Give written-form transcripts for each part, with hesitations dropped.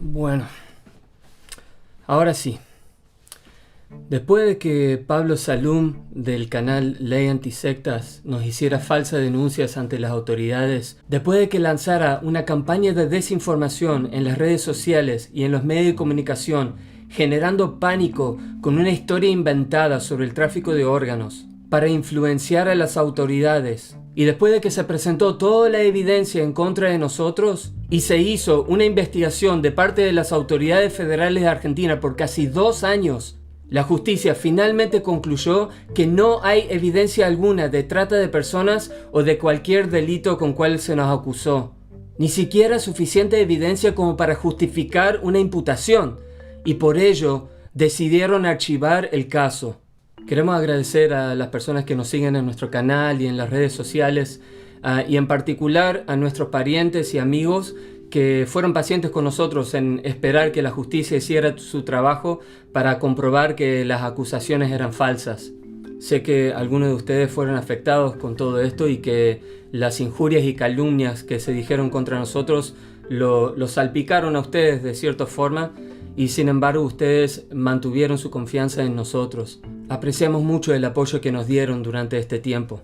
Bueno, ahora sí. Después de que Pablo Salum del canal Ley Antisectas nos hiciera falsas denuncias ante las autoridades, después de que lanzara una campaña de desinformación en las redes sociales y en los medios de comunicación, generando pánico con una historia inventada sobre el tráfico de órganos para influenciar a las autoridades, y después de que se presentó toda la evidencia en contra de nosotros y se hizo una investigación de parte de las autoridades federales de Argentina por casi 2 años, la justicia finalmente concluyó que no hay evidencia alguna de trata de personas o de cualquier delito con cual se nos acusó. Ni siquiera suficiente evidencia como para justificar una imputación, y por ello decidieron archivar el caso. Queremos agradecer a las personas que nos siguen en nuestro canal y en las redes sociales, y en particular a nuestros parientes y amigos que fueron pacientes con nosotros en esperar que la justicia hiciera su trabajo para comprobar que las acusaciones eran falsas. Sé que algunos de ustedes fueron afectados con todo esto y que las injurias y calumnias que se dijeron contra nosotros lo salpicaron a ustedes de cierta forma, y sin embargo ustedes mantuvieron su confianza en nosotros. Apreciamos mucho el apoyo que nos dieron durante este tiempo.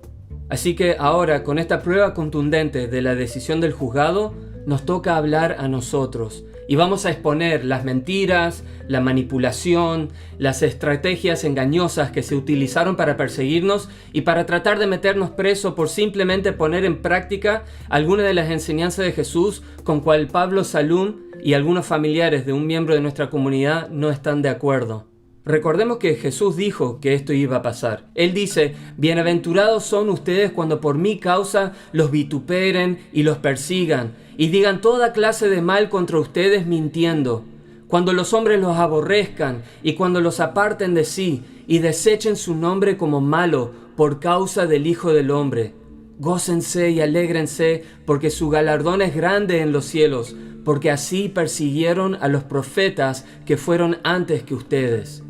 Así que ahora, con esta prueba contundente de la decisión del juzgado, nos toca hablar a nosotros y vamos a exponer las mentiras, la manipulación, las estrategias engañosas que se utilizaron para perseguirnos y para tratar de meternos preso por simplemente poner en práctica algunas de las enseñanzas de Jesús con cual Pablo Salum y algunos familiares de un miembro de nuestra comunidad no están de acuerdo. Recordemos que Jesús dijo que esto iba a pasar. Él dice: bienaventurados son ustedes cuando por mi causa los vituperen y los persigan y digan toda clase de mal contra ustedes mintiendo. Cuando los hombres los aborrezcan y cuando los aparten de sí y desechen su nombre como malo por causa del Hijo del Hombre. Gócense y alégrense porque su galardón es grande en los cielos, porque así persiguieron a los profetas que fueron antes que ustedes.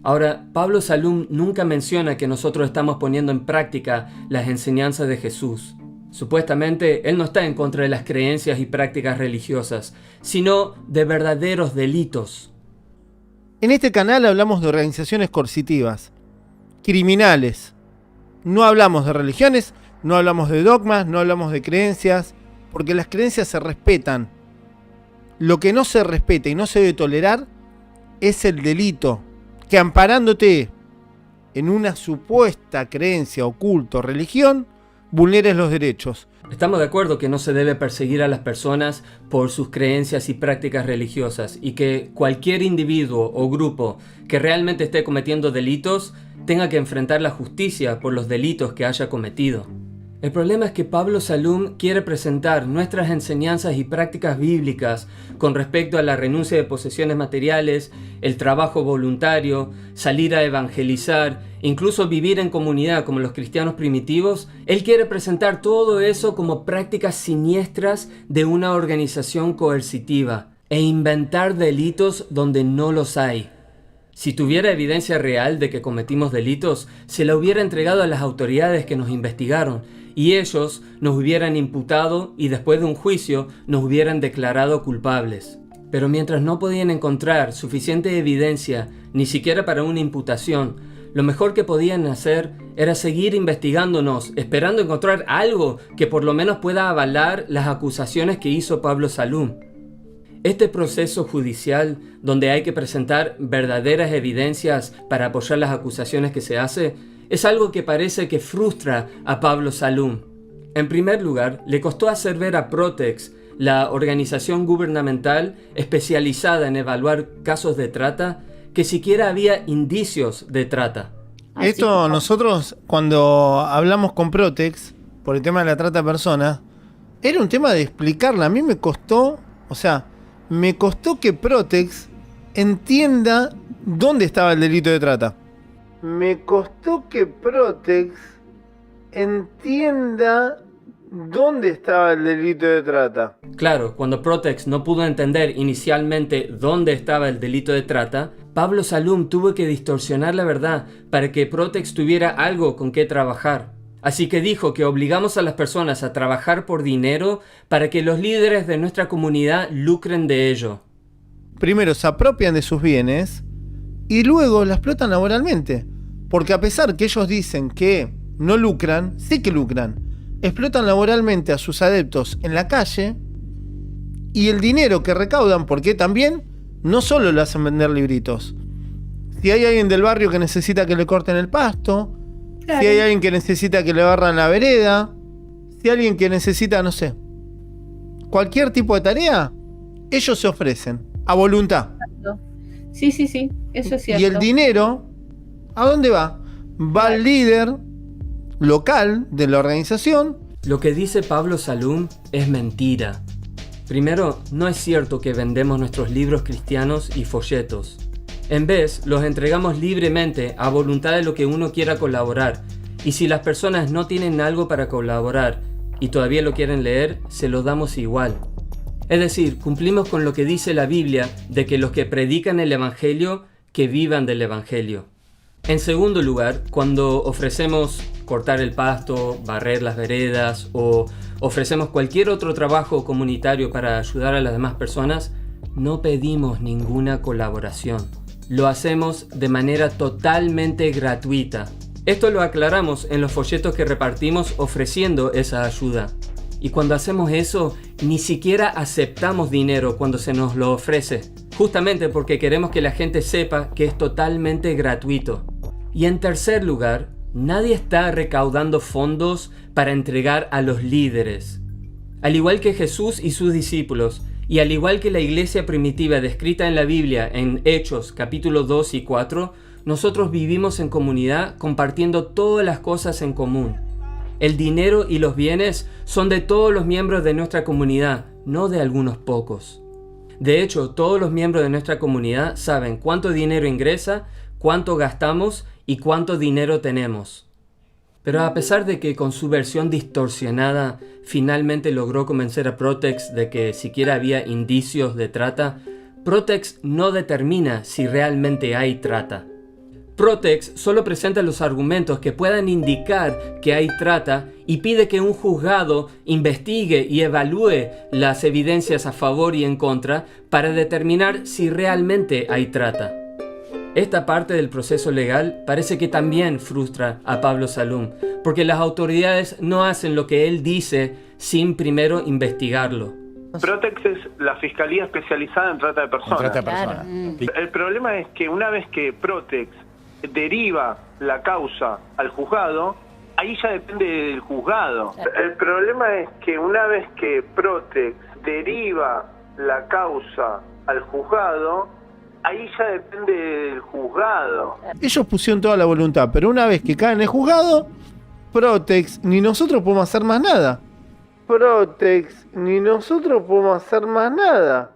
Ahora, Pablo Salum nunca menciona que nosotros estamos poniendo en práctica las enseñanzas de Jesús. Supuestamente, él no está en contra de las creencias y prácticas religiosas, sino de verdaderos delitos. En este canal hablamos de organizaciones coercitivas, criminales. No hablamos de religiones, no hablamos de dogmas, no hablamos de creencias, porque las creencias se respetan. Lo que no se respeta y no se debe tolerar es el delito, que amparándote en una supuesta creencia, oculto, religión, vulneres los derechos. Estamos de acuerdo que no se debe perseguir a las personas por sus creencias y prácticas religiosas, y que cualquier individuo o grupo que realmente esté cometiendo delitos tenga que enfrentar la justicia por los delitos que haya cometido. El problema es que Pablo Salum quiere presentar nuestras enseñanzas y prácticas bíblicas con respecto a la renuncia de posesiones materiales, el trabajo voluntario, salir a evangelizar, incluso vivir en comunidad como los cristianos primitivos. Él quiere presentar todo eso como prácticas siniestras de una organización coercitiva e inventar delitos donde no los hay. Si tuviera evidencia real de que cometimos delitos, se la hubiera entregado a las autoridades que nos investigaron, y ellos nos hubieran imputado y después de un juicio nos hubieran declarado culpables. Pero mientras no podían encontrar suficiente evidencia, ni siquiera para una imputación, lo mejor que podían hacer era seguir investigándonos, esperando encontrar algo que por lo menos pueda avalar las acusaciones que hizo Pablo Salum. Este proceso judicial, donde hay que presentar verdaderas evidencias para apoyar las acusaciones que se hace, es algo que parece que frustra a Pablo Salum. En primer lugar, le costó hacer ver a Protex, la organización gubernamental especializada en evaluar casos de trata, que siquiera había indicios de trata. Esto nosotros, cuando hablamos con Protex por el tema de la trata de personas, era un tema de explicarla. A mí me costó que Protex entienda dónde estaba el delito de trata. Me costó que Protex entienda dónde estaba el delito de trata. Claro, cuando Protex no pudo entender inicialmente dónde estaba el delito de trata, Pablo Salum tuvo que distorsionar la verdad para que Protex tuviera algo con qué trabajar. Así que dijo que obligamos a las personas a trabajar por dinero para que los líderes de nuestra comunidad lucren de ello. primero se apropian de sus bienes y luego la explotan laboralmente. Porque a pesar que ellos dicen que no lucran, sí que lucran. Explotan laboralmente a sus adeptos en la calle y el dinero que recaudan, porque también no solo le hacen vender libritos. Si hay alguien del barrio que necesita que le corten el pasto, claro. Si hay alguien que necesita que le barran la vereda, si hay alguien que necesita, no sé, cualquier tipo de tarea, ellos se ofrecen a voluntad. Sí, eso es cierto. Y el dinero, ¿a dónde va? Va al líder local de la organización. Lo que dice Pablo Salum es mentira. Primero, no es cierto que vendemos nuestros libros cristianos y folletos. En vez, los entregamos libremente a voluntad de lo que uno quiera colaborar. Y si las personas no tienen algo para colaborar y todavía lo quieren leer, se los damos igual. Es decir, cumplimos con lo que dice la Biblia de que los que predican el Evangelio, que vivan del Evangelio. En segundo lugar, cuando ofrecemos cortar el pasto, barrer las veredas o ofrecemos cualquier otro trabajo comunitario para ayudar a las demás personas, no pedimos ninguna colaboración. Lo hacemos de manera totalmente gratuita. Esto lo aclaramos en los folletos que repartimos ofreciendo esa ayuda. Y cuando hacemos eso, ni siquiera aceptamos dinero cuando se nos lo ofrece, justamente porque queremos que la gente sepa que es totalmente gratuito. Y en tercer lugar, nadie está recaudando fondos para entregar a los líderes. Al igual que Jesús y sus discípulos, y al igual que la iglesia primitiva descrita en la Biblia en Hechos capítulos 2 y 4, nosotros vivimos en comunidad compartiendo todas las cosas en común. El dinero y los bienes son de todos los miembros de nuestra comunidad, no de algunos pocos. De hecho, todos los miembros de nuestra comunidad saben cuánto dinero ingresa, cuánto gastamos y cuánto dinero tenemos. Pero a pesar de que con su versión distorsionada finalmente logró convencer a Protex de que siquiera había indicios de trata, Protex no determina si realmente hay trata. Protex solo presenta los argumentos que puedan indicar que hay trata y pide que un juzgado investigue y evalúe las evidencias a favor y en contra para determinar si realmente hay trata. Esta parte del proceso legal parece que también frustra a Pablo Salum, porque las autoridades no hacen lo que él dice sin primero investigarlo. Protex es la Fiscalía Especializada en Trata de Personas. Claro. El problema es que una vez que Protex deriva la causa al juzgado, ahí ya depende del juzgado. El problema es que una vez que Protex deriva la causa al juzgado, ahí ya depende del juzgado. Ellos pusieron toda la voluntad, pero una vez que caen en el juzgado, Protex, ni nosotros podemos hacer más nada. Protex, ni nosotros podemos hacer más nada.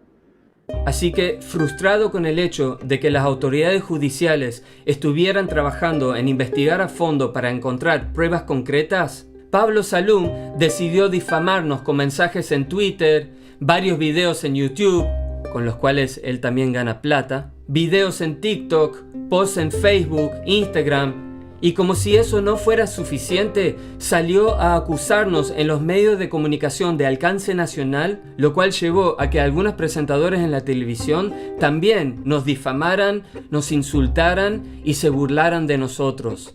Así que, frustrado con el hecho de que las autoridades judiciales estuvieran trabajando en investigar a fondo para encontrar pruebas concretas, Pablo Salum decidió difamarnos con mensajes en Twitter, varios videos en YouTube, con los cuales él también gana plata, videos en TikTok, posts en Facebook, Instagram, y como si eso no fuera suficiente, salió a acusarnos en los medios de comunicación de alcance nacional, lo cual llevó a que algunos presentadores en la televisión también nos difamaran, nos insultaran y se burlaran de nosotros.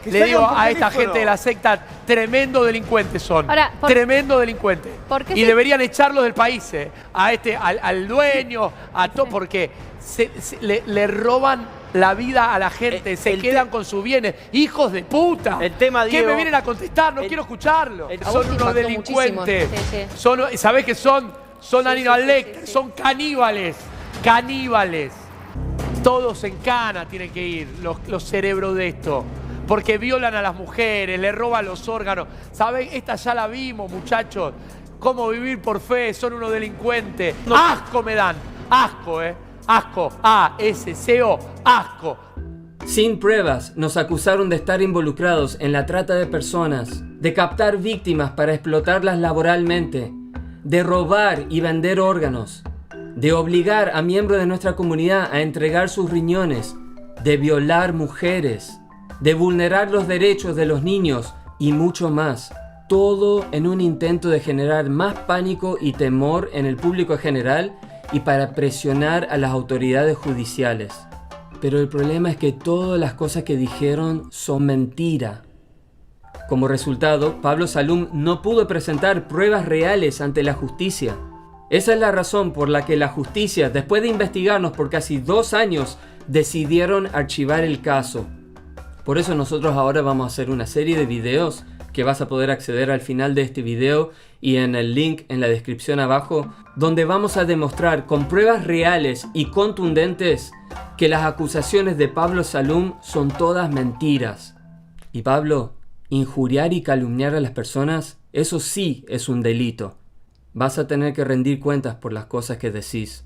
Le digo a esta gente de la secta, tremendo delincuentes son. Ahora, tremendo delincuentes. Y deberían echarlos del país, al dueño, a todo, porque le roban la vida a la gente, se quedan con sus bienes. ¡Hijos de puta! El tema, Diego, ¿qué me vienen a contestar? No quiero escucharlo. Son unos delincuentes. Sí. ¿Sabés qué son? Son animales, son caníbales. Caníbales. Todos en cana tienen que ir, los cerebros de esto. Porque violan a las mujeres, le roban los órganos. ¿Saben? Esta ya la vimos, muchachos. Cómo vivir por fe, son unos delincuentes. Asco me dan. Asco, Asco. A-S-C-O. Asco. Sin pruebas, nos acusaron de estar involucrados en la trata de personas, de captar víctimas para explotarlas laboralmente, de robar y vender órganos, de obligar a miembros de nuestra comunidad a entregar sus riñones, de violar mujeres, de vulnerar los derechos de los niños y mucho más. Todo en un intento de generar más pánico y temor en el público en general y para presionar a las autoridades judiciales. Pero el problema es que todas las cosas que dijeron son mentira. Como resultado, Pablo Salum no pudo presentar pruebas reales ante la justicia. Esa es la razón por la que la justicia, después de investigarnos por casi 2 años, decidieron archivar el caso. Por eso nosotros ahora vamos a hacer una serie de videos que vas a poder acceder al final de este video y en el link en la descripción abajo, donde vamos a demostrar con pruebas reales y contundentes que las acusaciones de Pablo Salum son todas mentiras. Y Pablo, injuriar y calumniar a las personas, eso sí es un delito. Vas a tener que rendir cuentas por las cosas que decís.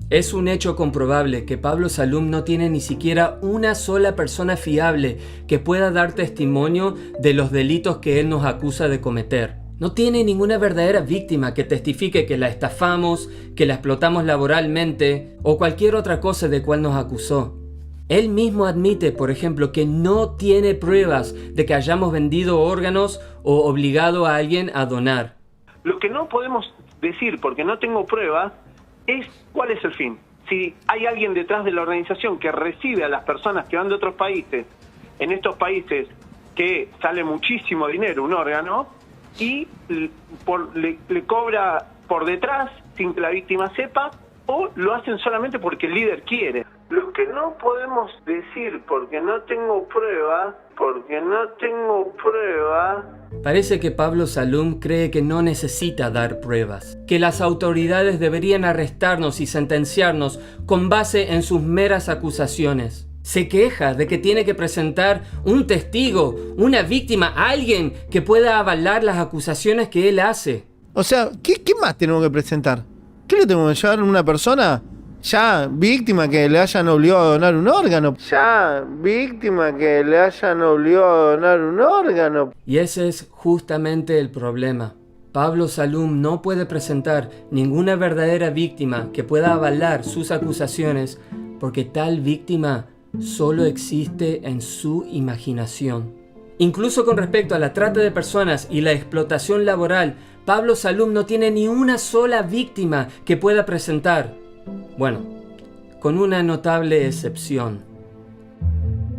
Es un hecho comprobable que Pablo Salum no tiene ni siquiera una sola persona fiable que pueda dar testimonio de los delitos que él nos acusa de cometer. No tiene ninguna verdadera víctima que testifique que la estafamos, que la explotamos laboralmente o cualquier otra cosa de cual nos acusó. Él mismo admite, por ejemplo, que no tiene pruebas de que hayamos vendido órganos o obligado a alguien a donar. Lo que no podemos decir, porque no tengo pruebas, es cuál es el fin. Si hay alguien detrás de la organización que recibe a las personas que van de otros países, en estos países que sale muchísimo dinero un órgano, y le cobra por detrás sin que la víctima sepa, o lo hacen solamente porque el líder quiere. Lo que no podemos decir, porque no tengo pruebas, Parece que Pablo Salum cree que no necesita dar pruebas, que las autoridades deberían arrestarnos y sentenciarnos con base en sus meras acusaciones. Se queja de que tiene que presentar un testigo, una víctima, alguien que pueda avalar las acusaciones que él hace. O sea, ¿qué más tenemos que presentar? ¿Qué le tenemos que llevar a una persona ya víctima que le hayan obligado a donar un órgano? Y ese es justamente el problema. Pablo Salum no puede presentar ninguna verdadera víctima que pueda avalar sus acusaciones porque tal víctima solo existe en su imaginación. Incluso con respecto a la trata de personas y la explotación laboral, Pablo Salum no tiene ni una sola víctima que pueda presentar. Bueno, con una notable excepción.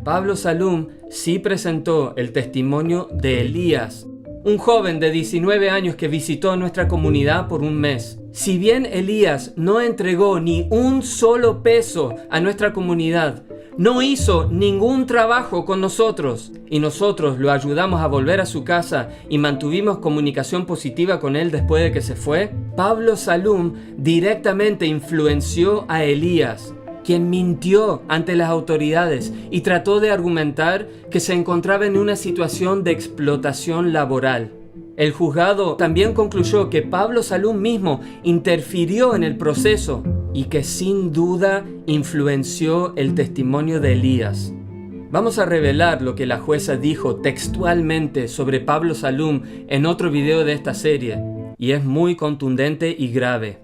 Pablo Salum sí presentó el testimonio de Elías, un joven de 19 años que visitó nuestra comunidad por un mes. Si bien Elías no entregó ni un solo peso a nuestra comunidad, no hizo ningún trabajo con nosotros y nosotros lo ayudamos a volver a su casa y mantuvimos comunicación positiva con él después de que se fue, Pablo Salum directamente influenció a Elías, quien mintió ante las autoridades y trató de argumentar que se encontraba en una situación de explotación laboral. El juzgado también concluyó que Pablo Salum mismo interfirió en el proceso y que sin duda influenció el testimonio de Elías. Vamos a revelar lo que la jueza dijo textualmente sobre Pablo Salum en otro video de esta serie, y es muy contundente y grave.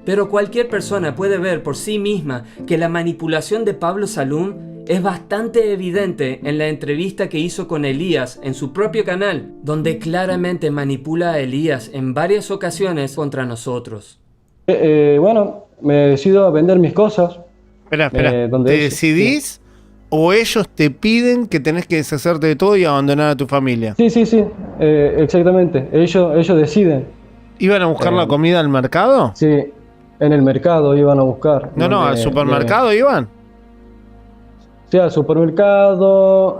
Pero cualquier persona puede ver por sí misma que la manipulación de Pablo Salum es bastante evidente en la entrevista que hizo con Elías en su propio canal, donde claramente manipula a Elías en varias ocasiones contra nosotros. Bueno, me decido a vender mis cosas. Espera. ¿Te decidís o ellos te piden que tenés que deshacerte de todo y abandonar a tu familia? Sí, exactamente. Ellos deciden. ¿Iban a buscar la comida al mercado? Sí, en el mercado iban a buscar. No, al supermercado iban. Sí, al supermercado,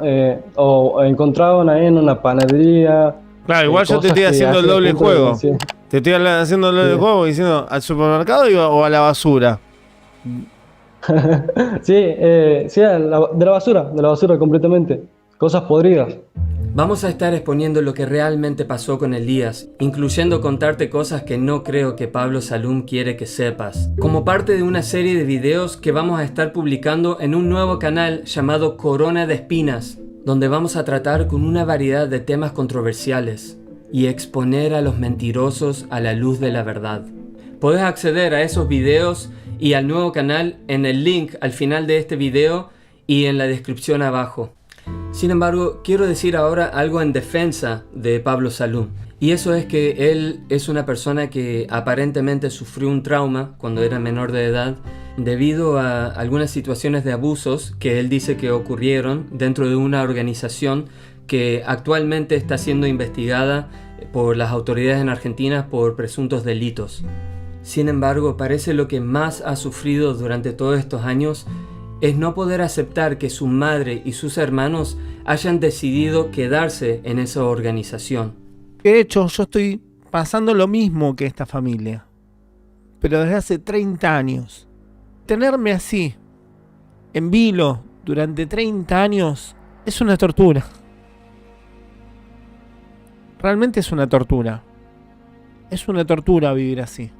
o encontraban ahí en una panadería. Claro, igual yo te estoy haciendo el doble juego. Sí. Te estoy haciendo el doble juego diciendo, ¿al supermercado o a la basura? Sí, de la basura completamente. Cosas podridas. Vamos a estar exponiendo lo que realmente pasó con Elías, incluyendo contarte cosas que no creo que Pablo Salum quiere que sepas, como parte de una serie de videos que vamos a estar publicando en un nuevo canal llamado Corona de Espinas, donde vamos a tratar con una variedad de temas controversiales y exponer a los mentirosos a la luz de la verdad. Puedes acceder a esos videos y al nuevo canal en el link al final de este video y en la descripción abajo. Sin embargo, quiero decir ahora algo en defensa de Pablo Salum. Y eso es que él es una persona que aparentemente sufrió un trauma cuando era menor de edad debido a algunas situaciones de abusos que él dice que ocurrieron dentro de una organización que actualmente está siendo investigada por las autoridades en Argentina por presuntos delitos. Sin embargo, parece lo que más ha sufrido durante todos estos años es no poder aceptar que su madre y sus hermanos hayan decidido quedarse en esa organización. De hecho, yo estoy pasando lo mismo que esta familia, pero desde hace 30 años. Tenerme así, en vilo, durante 30 años, es una tortura. Realmente es una tortura. Es una tortura vivir así.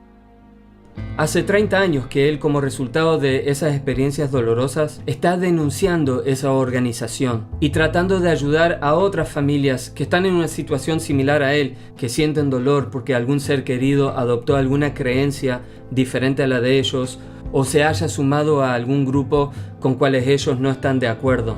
Hace 30 años que él, como resultado de esas experiencias dolorosas, está denunciando esa organización y tratando de ayudar a otras familias que están en una situación similar a él, que sienten dolor porque algún ser querido adoptó alguna creencia diferente a la de ellos o se haya sumado a algún grupo con cuales ellos no están de acuerdo.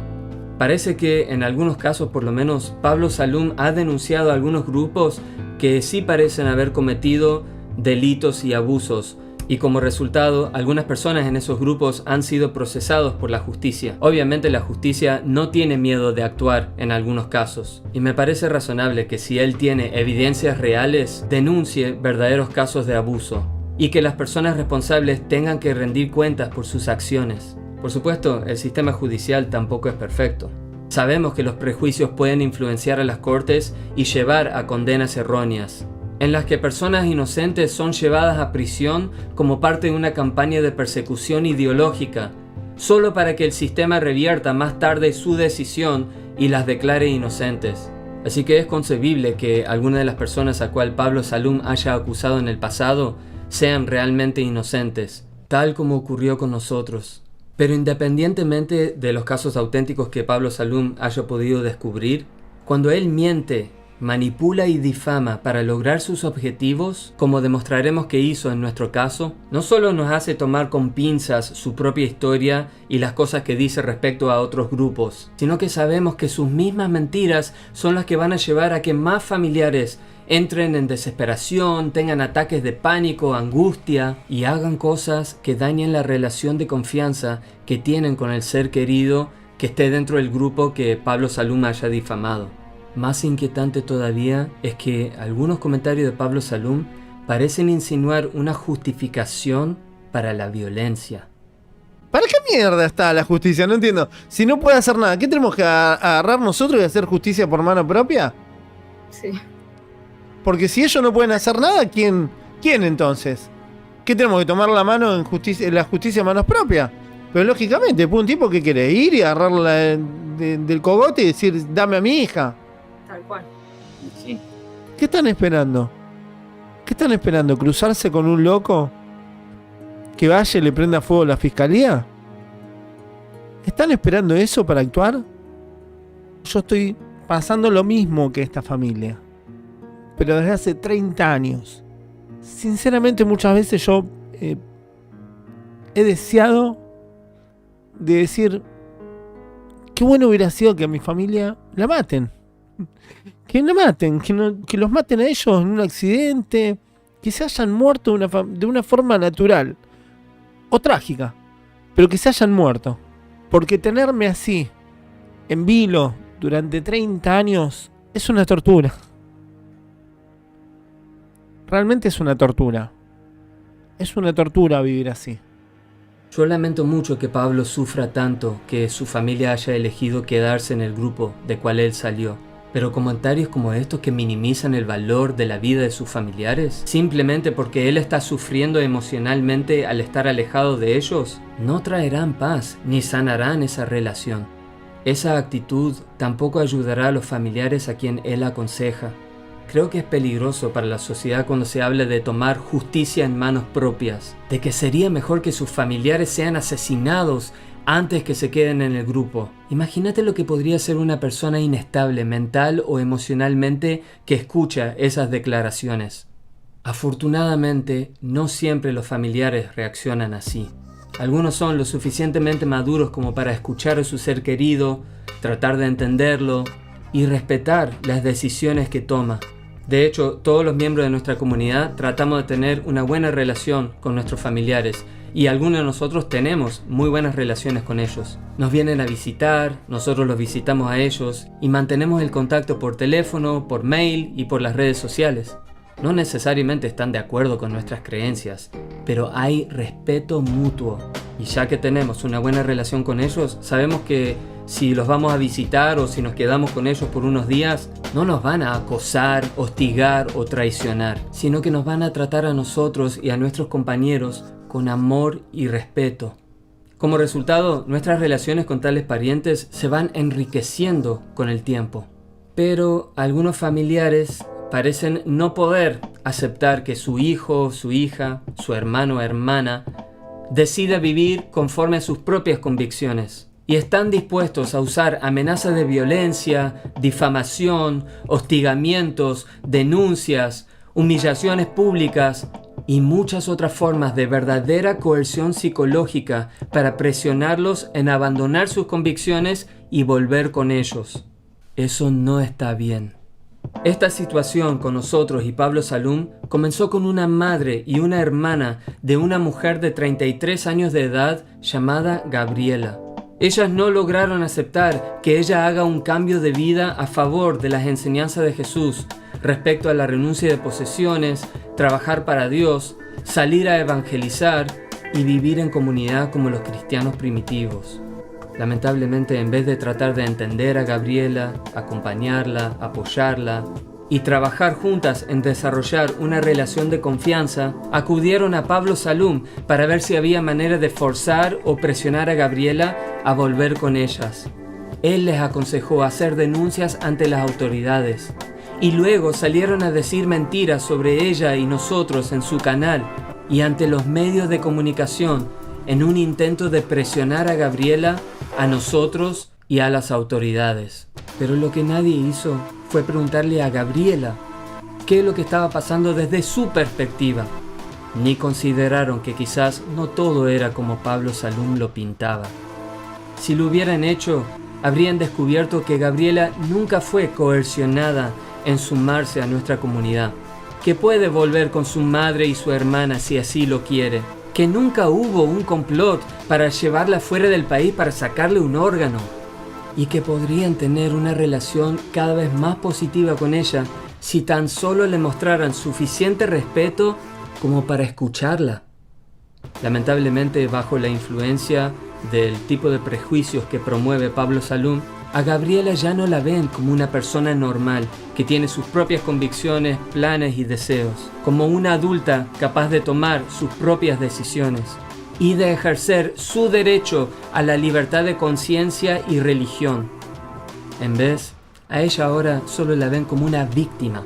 Parece que en algunos casos, por lo menos, Pablo Salum ha denunciado a algunos grupos que sí parecen haber cometido delitos y abusos, y como resultado, algunas personas en esos grupos han sido procesados por la justicia. Obviamente la justicia no tiene miedo de actuar en algunos casos, y me parece razonable que si él tiene evidencias reales, denuncie verdaderos casos de abuso, y que las personas responsables tengan que rendir cuentas por sus acciones. Por supuesto, el sistema judicial tampoco es perfecto. Sabemos que los prejuicios pueden influenciar a las cortes y llevar a condenas erróneas, en las que personas inocentes son llevadas a prisión como parte de una campaña de persecución ideológica, solo para que el sistema revierta más tarde su decisión y las declare inocentes. Así que es concebible que algunas de las personas a cual Pablo Salum haya acusado en el pasado sean realmente inocentes, tal como ocurrió con nosotros. Pero independientemente de los casos auténticos que Pablo Salum haya podido descubrir, cuando él miente, manipula y difama para lograr sus objetivos, como demostraremos que hizo en nuestro caso, no solo nos hace tomar con pinzas su propia historia y las cosas que dice respecto a otros grupos, sino que sabemos que sus mismas mentiras son las que van a llevar a que más familiares entren en desesperación, tengan ataques de pánico, angustia y hagan cosas que dañen la relación de confianza que tienen con el ser querido que esté dentro del grupo que Pablo Salum haya difamado. Más inquietante todavía es que algunos comentarios de Pablo Salum parecen insinuar una justificación para la violencia. ¿Para qué mierda está la justicia? No entiendo. Si no puede hacer nada, ¿qué tenemos que agarrar nosotros y hacer justicia por mano propia? Sí. Porque si ellos no pueden hacer nada, ¿quién entonces? ¿Qué tenemos que tomar la mano en la justicia a manos propias? Pero lógicamente, después un tipo que quiere ir y agarrarla del cogote y decir, dame a mi hija. Tal cual. Sí. ¿Qué están esperando? ¿Qué están esperando? ¿Cruzarse con un loco que vaya y le prenda fuego a la fiscalía? ¿Están esperando eso para actuar? Yo estoy pasando lo mismo que esta familia, pero desde hace 30 años. Sinceramente, muchas veces yo he deseado de decir, qué bueno hubiera sido que a mi familia la maten. Que la maten, que los maten a ellos en un accidente, que se hayan muerto de una forma natural o trágica, pero que se hayan muerto. Porque tenerme así, en vilo, durante 30 años, es una tortura. Realmente es una tortura. Es una tortura vivir así. Yo lamento mucho que Pablo sufra tanto que su familia haya elegido quedarse en el grupo de cual él salió. Pero comentarios como estos que minimizan el valor de la vida de sus familiares, simplemente porque él está sufriendo emocionalmente al estar alejado de ellos, no traerán paz ni sanarán esa relación. Esa actitud tampoco ayudará a los familiares a quien él aconseja. Creo que es peligroso para la sociedad cuando se habla de tomar justicia en manos propias, de que sería mejor que sus familiares sean asesinados antes que se queden en el grupo. Imagínate lo que podría ser una persona inestable mental o emocionalmente que escucha esas declaraciones. Afortunadamente, no siempre los familiares reaccionan así. Algunos son lo suficientemente maduros como para escuchar a su ser querido, tratar de entenderlo y respetar las decisiones que toma. De hecho, todos los miembros de nuestra comunidad tratamos de tener una buena relación con nuestros familiares y algunos de nosotros tenemos muy buenas relaciones con ellos. Nos vienen a visitar, nosotros los visitamos a ellos y mantenemos el contacto por teléfono, por mail y por las redes sociales. No necesariamente están de acuerdo con nuestras creencias, pero hay respeto mutuo. Y ya que tenemos una buena relación con ellos, sabemos que si los vamos a visitar o si nos quedamos con ellos por unos días, no nos van a acosar, hostigar o traicionar, sino que nos van a tratar a nosotros y a nuestros compañeros con amor y respeto. Como resultado, nuestras relaciones con tales parientes se van enriqueciendo con el tiempo. Pero algunos familiares parecen no poder aceptar que su hijo, su hija, su hermano o hermana decida vivir conforme a sus propias convicciones y están dispuestos a usar amenazas de violencia, difamación, hostigamientos, denuncias, humillaciones públicas y muchas otras formas de verdadera coerción psicológica para presionarlos en abandonar sus convicciones y volver con ellos. Eso no está bien. Esta situación con nosotros y Pablo Salum comenzó con una madre y una hermana de una mujer de 33 años de edad llamada Gabriela. Ellas no lograron aceptar que ella haga un cambio de vida a favor de las enseñanzas de Jesús respecto a la renuncia de posesiones, trabajar para Dios, salir a evangelizar y vivir en comunidad como los cristianos primitivos. Lamentablemente, en vez de tratar de entender a Gabriela, acompañarla, apoyarla y trabajar juntas en desarrollar una relación de confianza, acudieron a Pablo Salum para ver si había manera de forzar o presionar a Gabriela a volver con ellas. Él les aconsejó hacer denuncias ante las autoridades y luego salieron a decir mentiras sobre ella y nosotros en su canal y ante los medios de comunicación en un intento de presionar a Gabriela, a nosotros y a las autoridades. Pero lo que nadie hizo fue preguntarle a Gabriela qué es lo que estaba pasando desde su perspectiva. Ni consideraron que quizás no todo era como Pablo Salum lo pintaba. Si lo hubieran hecho, habrían descubierto que Gabriela nunca fue coercionada en sumarse a nuestra comunidad, que puede volver con su madre y su hermana si así lo quiere, que nunca hubo un complot para llevarla fuera del país para sacarle un órgano y que podrían tener una relación cada vez más positiva con ella si tan solo le mostraran suficiente respeto como para escucharla. Lamentablemente, bajo la influencia del tipo de prejuicios que promueve Pablo Salum, a Gabriela ya no la ven como una persona normal que tiene sus propias convicciones, planes y deseos, como una adulta capaz de tomar sus propias decisiones y de ejercer su derecho a la libertad de conciencia y religión. En vez, a ella ahora solo la ven como una víctima,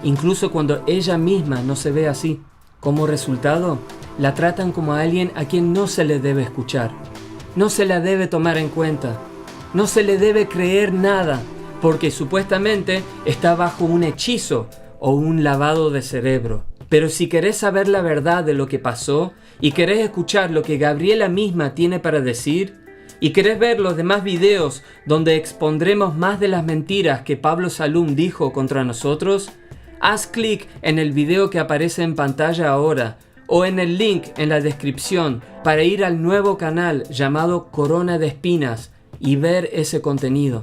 incluso cuando ella misma no se ve así. Como resultado, la tratan como a alguien a quien no se le debe escuchar, no se la debe tomar en cuenta, no se le debe creer nada, porque supuestamente está bajo un hechizo o un lavado de cerebro. Pero si querés saber la verdad de lo que pasó y querés escuchar lo que Gabriela misma tiene para decir y querés ver los demás videos donde expondremos más de las mentiras que Pablo Salum dijo contra nosotros, haz clic en el video que aparece en pantalla ahora o en el link en la descripción para ir al nuevo canal llamado Corona de Espinas y ver ese contenido.